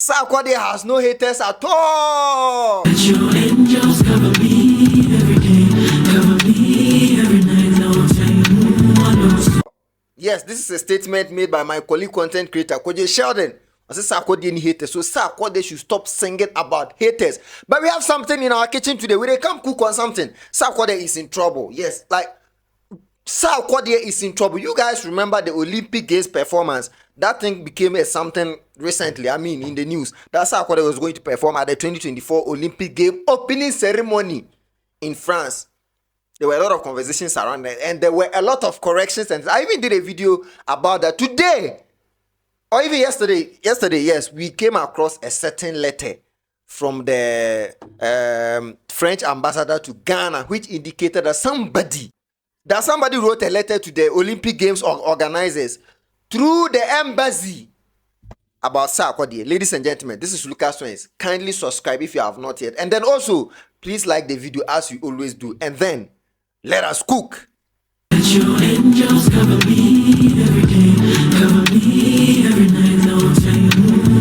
Sarkodie has no haters at all. Let your angels cover me every day, cover me every night, no time, one knows. Yes, this is a statement made by my colleague content creator, Koje Sheldon. I said Sarkodie any haters, so Sarkodie should stop singing about haters. But we have something in our kitchen today. We come cook on something. Sarkodie is in trouble. Yes, like Sarkodie is in trouble. You guys remember the Olympic Games performance? That thing became a something recently. I mean, in the news that Sarkodie was going to perform at the 2024 Olympic Game opening ceremony in France. There were a lot of conversations around it, and there were a lot of corrections. And I even did a video about that today, or even yesterday. Yesterday, yes, we came across a certain letter from the French ambassador to Ghana, which indicated that somebody wrote a letter to the Olympic Games organizers through the embassy about Sarkodie. Ladies and gentlemen, this is Lucas Trendz. Kindly subscribe if you have not yet, and then also please like the video as you always do, and then let us cook. Let your angels cover me every day, cover me every night, no time,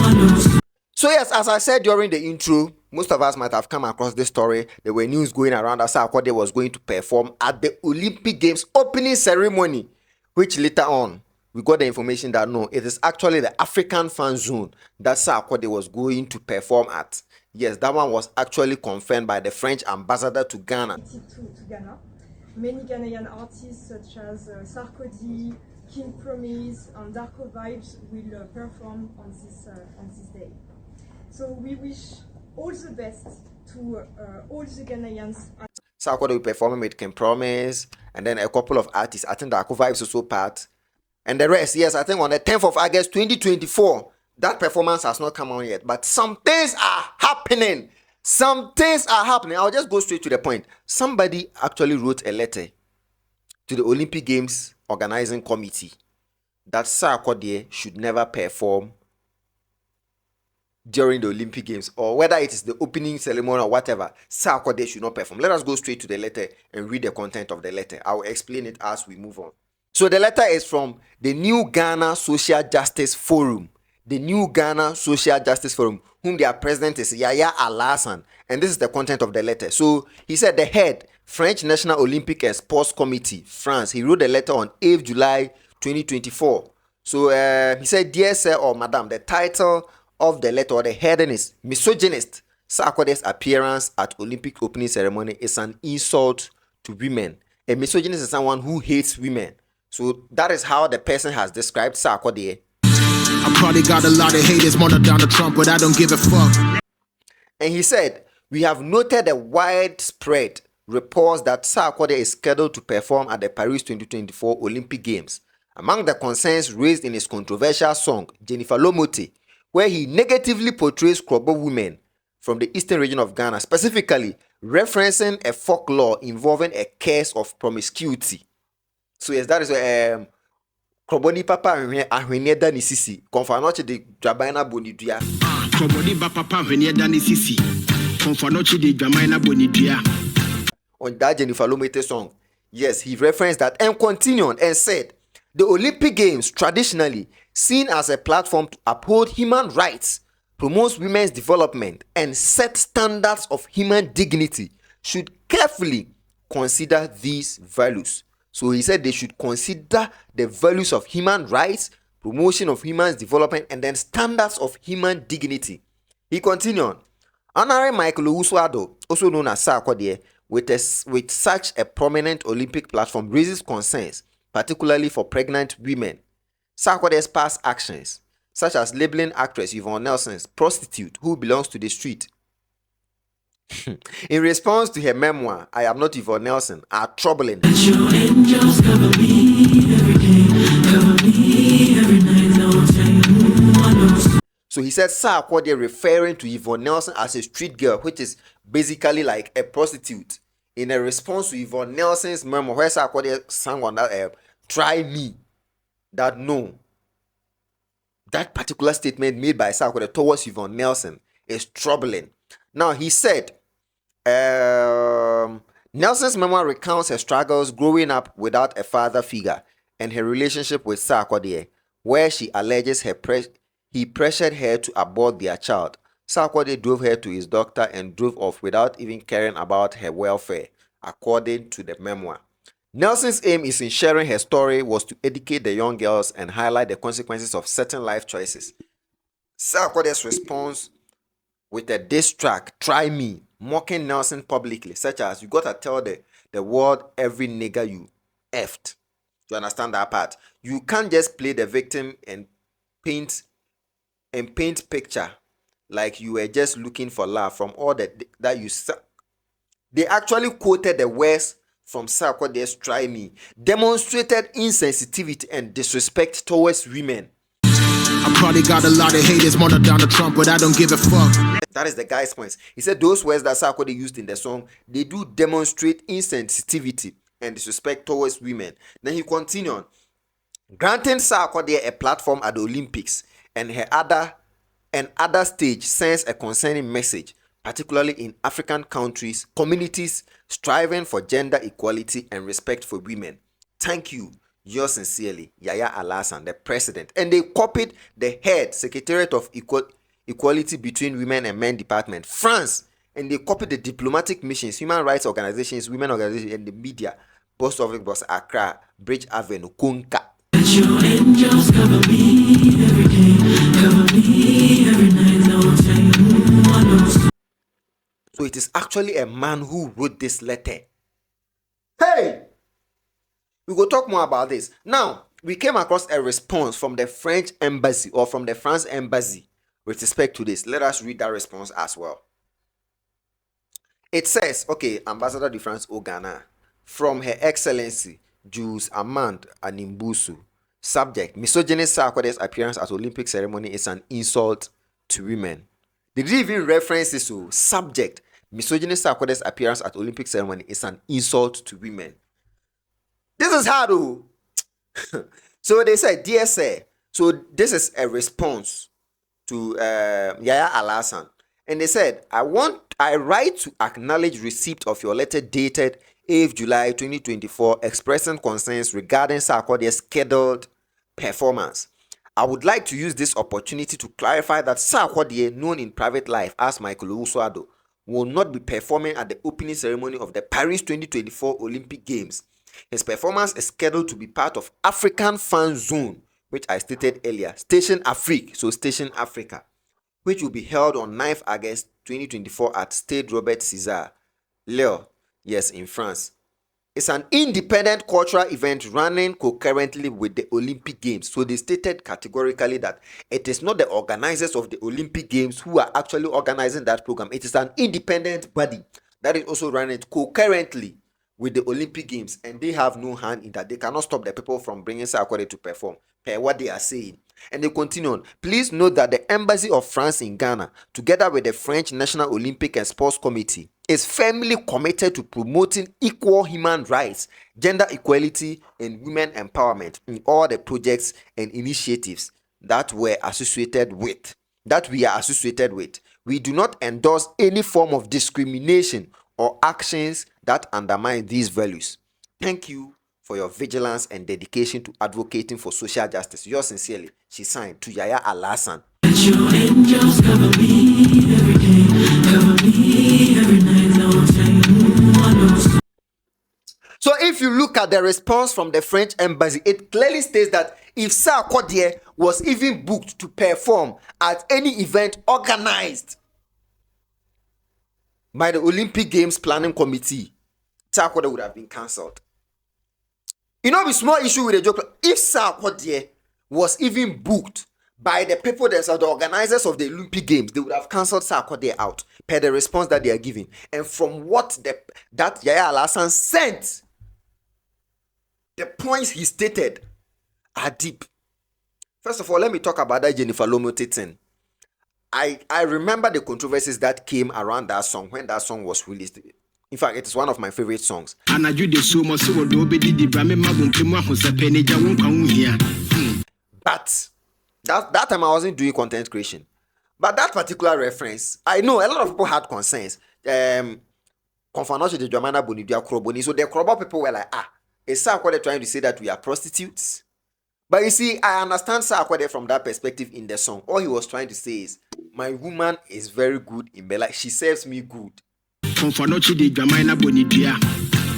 one knows. So yes, as I said during the intro, most of us might have come across this story. There were news going around that Sarkodie was going to perform at the Olympic Games opening ceremony, which later on we got the information that no, it is actually the African fan zone that Sarkodie was going to perform at. Yes, that one was actually confirmed by the French ambassador to Ghana. To Ghana. Many Ghanaian artists such as Sarkodie, King Promise, and Darko Vibes will perform on this day. So we wish all the best to all the Ghanaians. Sarkodie will perform with King Promise, and then a couple of artists. I think Darko Vibes also part, and the rest. Yes, I think on the 10th of August 2024. That performance has not come on yet, but some things are happening. Some things are happening. I'll just go straight to the point. Somebody actually wrote a letter to the Olympic Games organizing committee that Sarkodie should never perform during the Olympic Games, or whether it is the opening ceremony or whatever, Sarkodie should not perform. Let us go straight to the letter and read the content of the letter. I will explain it as we move on. So the letter is from the New Ghana Social Justice Forum. The New Ghana Social Justice Forum, whom their president is Yaya Alassane, and this is the content of the letter. So he said, the head, French National Olympic and Sports Committee, France. He wrote the letter on 8th July 2024. So he said, dear sir or madam, the title of the letter or the heading is misogynist. Sarkodie's appearance at Olympic opening ceremony is an insult to women. A misogynist is someone who hates women. So that is how the person has described Sarkodie. I probably got a lot of haters more than Donald Trump, but I don't give a fuck. And he said, we have noted the widespread reports that Sarkodie is scheduled to perform at the Paris 2024 Olympic Games. Among the concerns raised in his controversial song, Jennifer Lomote, where he negatively portrays Krobo women from the eastern region of Ghana, specifically referencing a folklore involving a case of promiscuity. So yes, that is Kroboni papa ahwenye da ni sisi. Konfanoche de dwabaina bonidua. Kroboni papa ahwenye da ni sisi. Konfanoche de dwabaina bonidua. On that Jennifer Lomote song, yes, he referenced that and continued and said, the Olympic Games, traditionally seen as a platform to uphold human rights, promotes women's development, and set standards of human dignity, should carefully consider these values. So he said they should consider the values of human rights, promotion of human development, and then standards of human dignity. He continued, honoring Michael Owusu-Addo, also known as Sarkodie, with such a prominent Olympic platform raises concerns, particularly for pregnant women. Sarkodie's past actions, such as labeling actress Yvonne Nelson's prostitute who belongs to the street, in response to her memoir, I Am Not Yvonne Nelson, are troubling. Let your angels cover me every day, cover me every night, no time, one knows. So he said Sarkodie referring to Yvonne Nelson as a street girl, which is basically like a prostitute, in a response to Yvonne Nelson's memoir, where Sarkodie sang on that, try me, that no. That particular statement made by Sarkodie towards Yvonne Nelson is troubling. Now he said, Nelson's memoir recounts her struggles growing up without a father figure and her relationship with Sarkodie, where she alleges he pressured her to abort their child. Sarkodie drove her to his doctor and drove off without even caring about her welfare, according to the memoir. Nelson's aim in sharing her story was to educate the young girls and highlight the consequences of certain life choices. Sarkodie's response with a diss track, Try Me, mocking Nelson publicly, such as, you gotta tell the world every nigger you effed. You understand that part? You can't just play the victim and paint picture like you were just looking for love from all that you saw. They actually quoted the words from Sarkodie's Try Me, demonstrated insensitivity and disrespect towards women. I probably got a lot of haters more than Donald Trump, but I don't give a fuck. That is the guy's point. He said those words that Sarkodie used in the song, they do demonstrate insensitivity and disrespect towards women. Then he continued, granting Sarkodie a platform at the Olympics and her other stage sends a concerning message, particularly in African communities striving for gender equality and respect for women. Thank you. Yours sincerely, Yaya Alassane, the president. And they copied the head, Secretariat of Equality between Women and Men Department, France. And they copied the diplomatic missions, human rights organizations, women organizations, and the media. Post office was Accra, Bridge Avenue, Kunka. Let your angels cover me every day, cover me every night. I will tell you who I know. So it is actually a man who wrote this letter. Hey! We will talk more about this. Now, we came across a response from the French embassy or from the France embassy with respect to this. Let us read that response as well. It says, okay, Ambassador de France au Ghana, from Her Excellency Jules Amand Animbusu. Subject: misogynist Sarkodie's appearance at Olympic ceremony is an insult to women. They didn't even reference this to subject: misogynist Sarkodie's appearance at Olympic ceremony is an insult to women. This is hard, oh. So they said, dear sir, so this is a response to Yaya Alassane. And they said, I write to acknowledge receipt of your letter dated 8th July 2024 expressing concerns regarding Sarkodie's scheduled performance. I would like to use this opportunity to clarify that Sarkodie, known in private life as Michael Owusu-Addo, will not be performing at the opening ceremony of the Paris 2024 Olympic Games. His performance is scheduled to be part of African Fan Zone, which I stated earlier, Station Afrique, so Station Africa, which will be held on 9th August 2024 at Stade Robert César, Lille, yes, in France. It's an independent cultural event running concurrently with the Olympic Games. So they stated categorically that it is not the organizers of the Olympic Games who are actually organizing that program. It is an independent body that is also running it concurrently with the Olympic Games, and they have no hand in that. They cannot stop the people from bringing Sarkodie to perform, per what they are saying. And they continue on. Please note that the Embassy of France in Ghana, together with the French National Olympic and Sports Committee, is firmly committed to promoting equal human rights, gender equality, and women empowerment in all the projects and initiatives that we are associated with. We do not endorse any form of discrimination or actions that undermine these values. Thank you for your vigilance and dedication to advocating for social justice. Yours sincerely, she signed, to Yaya Alassane. Let your angels cover me every day, cover me every night. I will tell you who I know. So if you look at the response from the French embassy, it clearly states that if Sarkodie was even booked to perform at any event organized by the Olympic Games Planning Committee, Sarkodie would have been cancelled. You know, the small issue with the joke, if Sarkodie was even booked by the people themselves, the organizers of the Olympic Games, they would have cancelled Sarkodie out per the response that they are giving. And from what that Yaya Alassane sent, the points he stated are deep. First of all, let me talk about that Jennifer Lomote thing. I remember the controversies that came around that song when that song was released. In fact, it is one of my favorite songs. But that time I wasn't doing content creation. But that particular reference, I know a lot of people had concerns. So the Krobo people were like, is Sarkodie trying to say that we are prostitutes? But you see, I understand Sarkodie from that perspective in the song. All he was trying to say is, my woman is very good in bed. Like, she serves me good. Confanochi de Jamina Bonidia.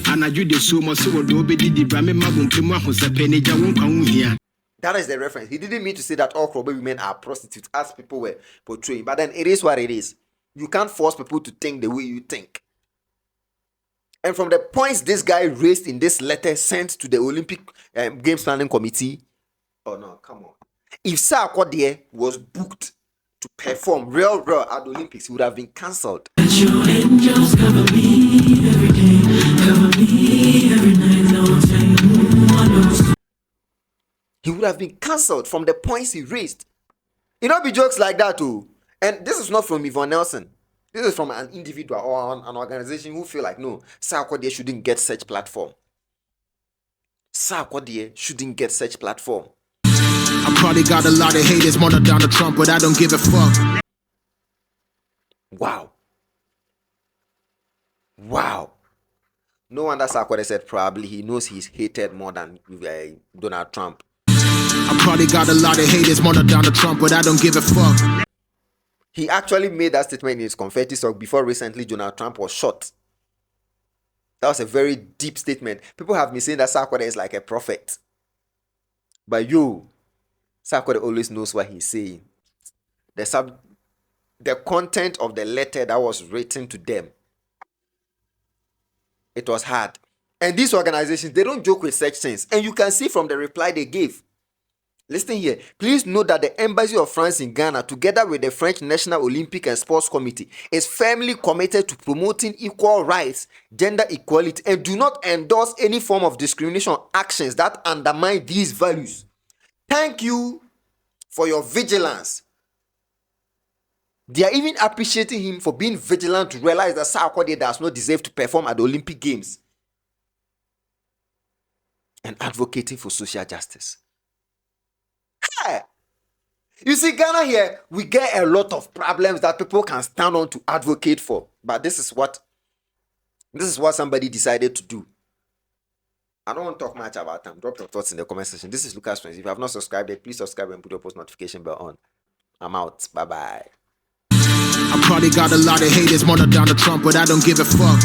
Anaju de Sumo so do be di Brame Mabunkimu Hosepeneja won't come here. That is the reference. He didn't mean to say that all Krobe women are prostitutes, as people were portraying. But then it is what it is. You can't force people to think the way you think. And from the points this guy raised in this letter sent to the Olympic Games Planning Committee, oh no, come on. If Sarkodie was booked to perform real at the Olympics, he would have been cancelled. Let your angels cover me every day, cover me every night. Don't tell you who I know. He would have been cancelled from the points he raised. You know, be jokes like that too. And this is not from Yvonne Nelson. This is from an individual or an organization who feel like, no, Sarkodie shouldn't get such platform. Sarkodie shouldn't get such platform. I probably got a lot of haters more than Donald Trump, but I don't give a fuck. Wow. Wow. No wonder Sarkodie said probably he knows he's hated more than Donald Trump. I probably got a lot of haters more than Donald Trump, but I don't give a fuck. He actually made that statement in his confetti song before recently Donald Trump was shot. That was a very deep statement. People have been saying that Sarkodie is like a prophet. But Sarkodie always knows what he's saying. The content of the letter that was written to them, it was hard. And these organizations, they don't joke with such things. And you can see from the reply they gave. Listen here. Please note that the Embassy of France in Ghana, together with the French National Olympic and Sports Committee, is firmly committed to promoting equal rights, gender equality, and do not endorse any form of discrimination actions that undermine these values. Thank you for your vigilance. They are even appreciating him for being vigilant to realize that Sarkodie does not deserve to perform at the Olympic Games and advocating for social justice. You see, Ghana here, we get a lot of problems that people can stand on to advocate for. But this is what somebody decided to do. I don't want to talk much about them. Drop your thoughts in the comment section. This is Lucas Trendz. If you have not subscribed yet, please subscribe and put your post notification bell on. I'm out. Bye-bye. I probably got a lot of haters more than Donald Trump, but I don't give a fuck.